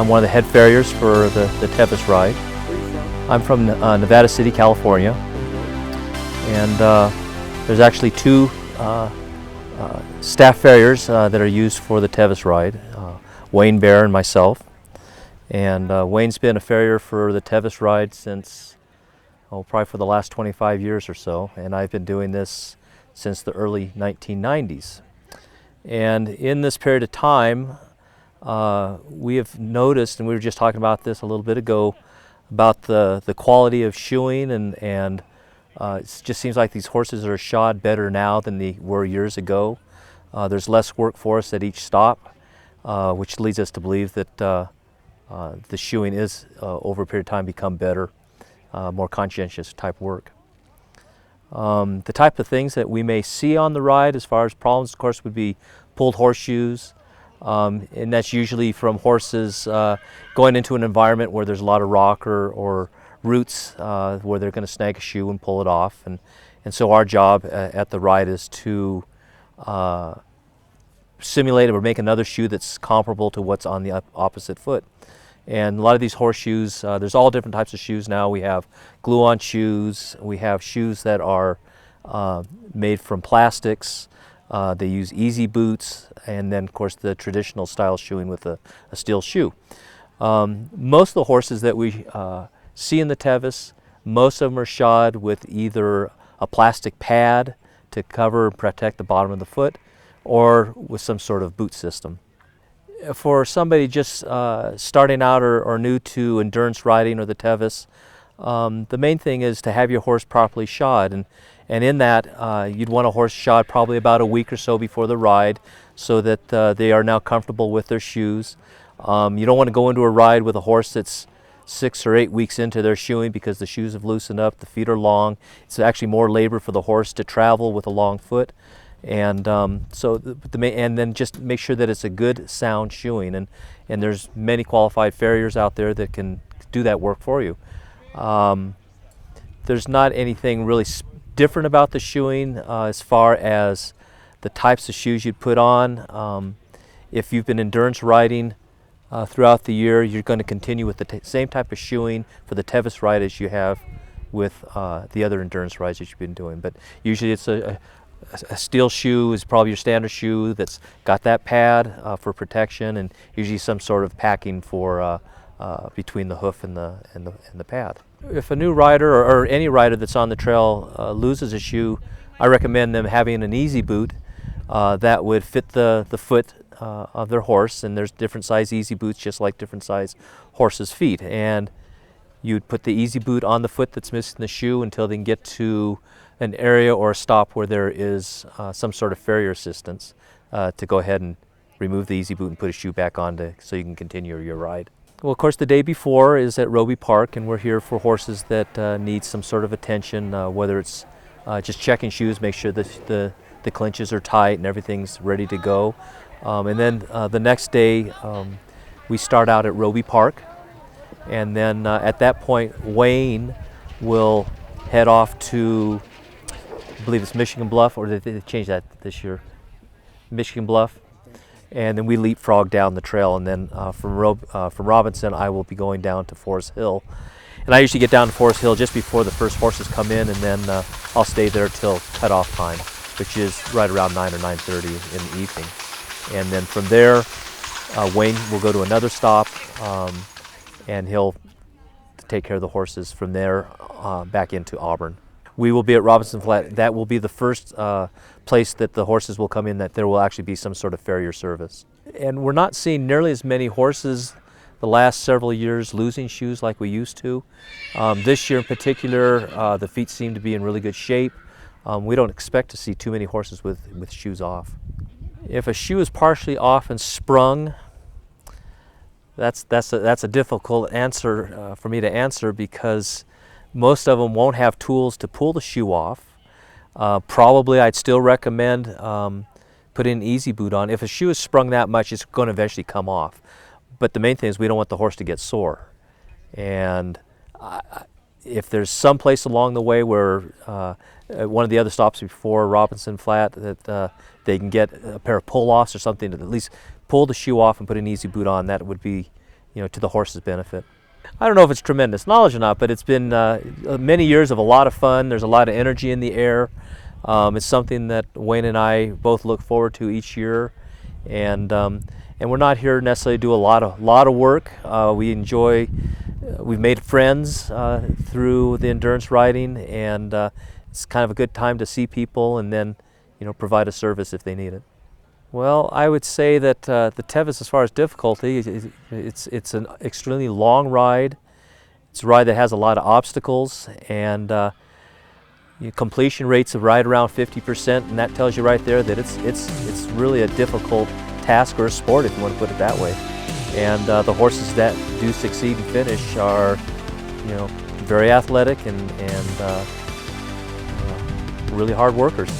I'm one of the head farriers for the Tevis ride. Where are you from? I'm from Nevada City, California, and there's actually two staff farriers that are used for the Tevis ride, Wayne Bear and myself. And Wayne's been a farrier for the Tevis ride since, probably for the last 25 years or so, and I've been doing this since the early 1990s. And in this period of time, we have noticed, and we were just talking about this a little bit ago, about the quality of shoeing, and it just seems like these horses are shod better now than they were years ago. There's less work for us at each stop, which leads us to believe that the shoeing is, over a period of time, become better, more conscientious type work. The type of things that we may see on the ride as far as problems, of course, would be pulled horseshoes, and that's usually from horses going into an environment where there's a lot of rock or roots where they're going to snag a shoe and pull it off. And so our job at the ride is to simulate or make another shoe that's comparable to what's on the opposite foot. And a lot of these horseshoes, there's all different types of shoes now. We have glue-on shoes, we have shoes that are made from plastics, they use easy boots, and then of course the traditional style shoeing with a steel shoe. Most of the horses that we see in the Tevis, most of them are shod with either a plastic pad to cover and protect the bottom of the foot, or with some sort of boot system. For somebody just starting out or new to endurance riding or the Tevis, the main thing is to have your horse properly shod, and in that you'd want a horse shod probably about a week or so before the ride, so that they are now comfortable with their shoes. You don't want to go into a ride with a horse that's 6 or 8 weeks into their shoeing, because the shoes have loosened up, the feet are long. It's actually more labor for the horse to travel with a long foot. And and then just make sure that it's a good sound shoeing, and there's many qualified farriers out there that can do that work for you. There's not anything really different about the shoeing as far as the types of shoes you'd put on. If you've been endurance riding throughout the year, you're going to continue with the same type of shoeing for the Tevis ride as you have with the other endurance rides that you've been doing. But usually it's a steel shoe is probably your standard shoe that's got that pad for protection, and usually some sort of packing for between the hoof and the pad. If a new rider or any rider that's on the trail loses a shoe, I recommend them having an easy boot that would fit the foot of their horse, and there's different size easy boots just like different size horses' feet. And you'd put the easy boot on the foot that's missing the shoe until they can get to an area or a stop where there is some sort of farrier assistance to go ahead and remove the easy boot and put a shoe back on so you can continue your ride. Well, of course, the day before is at Roby Park, and we're here for horses that need some sort of attention, whether it's just checking shoes, make sure that the clinches are tight and everything's ready to go. And then the next day, we start out at Roby Park, and then at that point, Wayne will head off to, I believe it's Michigan Bluff, or did they change that this year? Michigan Bluff. And then we leapfrog down the trail, and then from Robinson, I will be going down to Forest Hill. And I usually get down to Forest Hill just before the first horses come in, and then I'll stay there till cutoff time, which is right around 9 or 9:30 in the evening. And then from there, Wayne will go to another stop, and he'll take care of the horses from there back into Auburn. We will be at Robinson Flat. That will be the first place that the horses will come in that there will actually be some sort of farrier service. And we're not seeing nearly as many horses the last several years losing shoes like we used to. This year in particular, the feet seem to be in really good shape. We don't expect to see too many horses with shoes off. If a shoe is partially off and sprung, that's a difficult answer for me to answer, because most of them won't have tools to pull the shoe off. Probably I'd still recommend putting an easy boot on. If a shoe is sprung that much, it's going to eventually come off. But the main thing is we don't want the horse to get sore. And if there's some place along the way where one of the other stops before Robinson Flat that they can get a pair of pull-offs or something to at least pull the shoe off and put an easy boot on, that would be to the horse's benefit. I don't know if it's tremendous knowledge or not, but it's been many years of a lot of fun. There's a lot of energy in the air. It's something that Wayne and I both look forward to each year, and we're not here necessarily to do a lot of work. We enjoy. We've made friends through the endurance riding, and it's kind of a good time to see people and then provide a service if they need it. Well, I would say that the Tevis, as far as difficulty, it's an extremely long ride. It's a ride that has a lot of obstacles, and completion rates of right around 50%, and that tells you right there that it's really a difficult task or a sport, if you want to put it that way. And the horses that do succeed and finish are, very athletic and really hard workers.